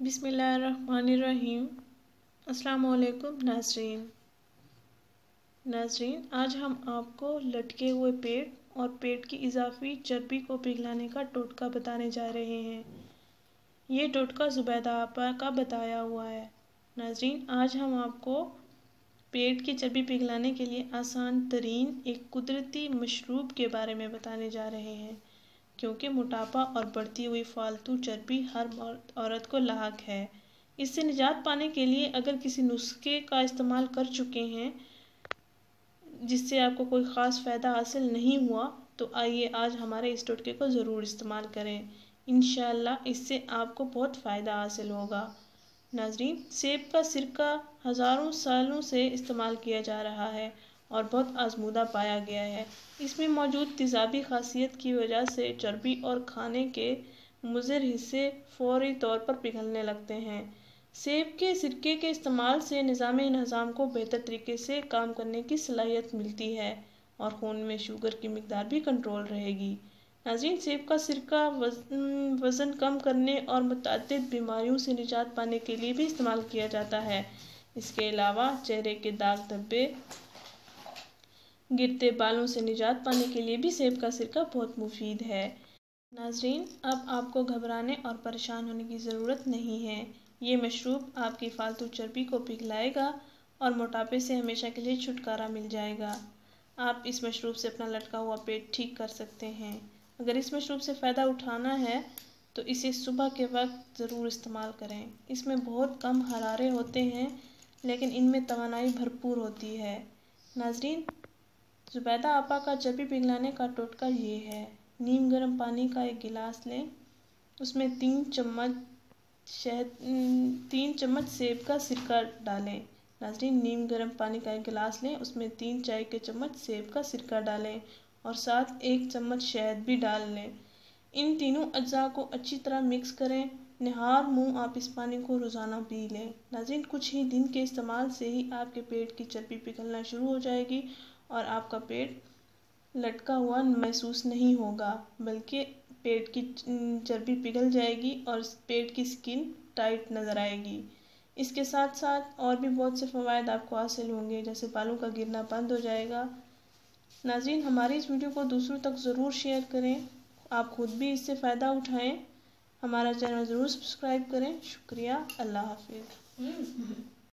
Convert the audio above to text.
बिस्मिल्लाहिर्रहमानिर्रहीम। अस्सलाम वालेकुम नाज़रीन। आज हम आपको लटके हुए पेट और पेट की इजाफी चर्बी को पिघलाने का टोटका बताने जा रहे हैं। ये टोटका ज़ुबैदा आपा का बताया हुआ है। नाज़रीन, आज हम आपको पेट की चर्बी पिघलाने के लिए आसान तरीन एक कुदरती मशरूब के बारे में बताने जा रहे हैं, क्योंकि मोटापा और बढ़ती हुई फालतू चर्बी हर औरत को लाक है। इससे निजात पाने के लिए अगर किसी नुस्खे का इस्तेमाल कर चुके हैं जिससे आपको कोई ख़ास फ़ायदा हासिल नहीं हुआ, तो आइए आज हमारे इस टोटके को ज़रूर इस्तेमाल करें। इंशाअल्लाह इससे आपको बहुत फ़ायदा हासिल होगा। नाज़रीन, सेब का सिरका हज़ारों सालों से इस्तेमाल किया जा रहा है और बहुत आजमूदा पाया गया है। इसमें मौजूद तेज़ाबी ख़ासियत की वजह से चर्बी और खाने के मुज़र हिस्से फ़ौरी तौर पर पिघलने लगते हैं। सेब के सिरके के इस्तेमाल से निज़ाम को बेहतर तरीके से काम करने की सलाहियत मिलती है और खून में शुगर की मिकदार भी कंट्रोल रहेगी। नाज़रीन, सेब का सिरका वज़न कम करने और मुतअद्दिद बीमारियों से निजात पाने के लिए भी इस्तेमाल किया जाता है। इसके अलावा चेहरे के दाग धब्बे, गिरते बालों से निजात पाने के लिए भी सेब का सिरका बहुत मुफीद है। नाज़रीन, अब आपको घबराने और परेशान होने की ज़रूरत नहीं है। ये मशरूब आपकी फालतू चर्बी को पिघलाएगा और मोटापे से हमेशा के लिए छुटकारा मिल जाएगा। आप इस मशरूब से अपना लटका हुआ पेट ठीक कर सकते हैं। अगर इस मशरूब से फ़ायदा उठाना है तो इसे सुबह के वक्त ज़रूर इस्तेमाल करें। इसमें बहुत कम हरारे होते हैं, लेकिन इनमें तवानाई भरपूर होती है। नाज़रीन, ज़ुबैदा आपा का चर्बी पिघलाने का टोटका ये है। नीम गर्म पानी का एक गिलास लें, उसमें 3 चम्मच सेब का सिरका डालें। नाज़रीन, नीम गर्म पानी का एक गिलास लें, उसमें 3 चाय के चम्मच सेब का सिरका डालें और साथ 1 चम्मच शहद भी डाल लें। इन तीनों अज्जा को अच्छी तरह मिक्स करें। निहार मुँह आप इस पानी को रोज़ाना पी लें। नाज़रीन, कुछ ही दिन के इस्तेमाल से ही आपके पेट की चर्बी पिघलना शुरू हो जाएगी और आपका पेट लटका हुआ महसूस नहीं होगा, बल्कि पेट की चर्बी पिघल जाएगी और पेट की स्किन टाइट नज़र आएगी। इसके साथ साथ और भी बहुत से फ़वाइद आपको हासिल होंगे, जैसे बालों का गिरना बंद हो जाएगा। नाज़रीन, हमारी इस वीडियो को दूसरों तक ज़रूर शेयर करें। आप खुद भी इससे फ़ायदा उठाएं। हमारा चैनल ज़रूर सब्सक्राइब करें। शुक्रिया। अल्लाह हाफिज़।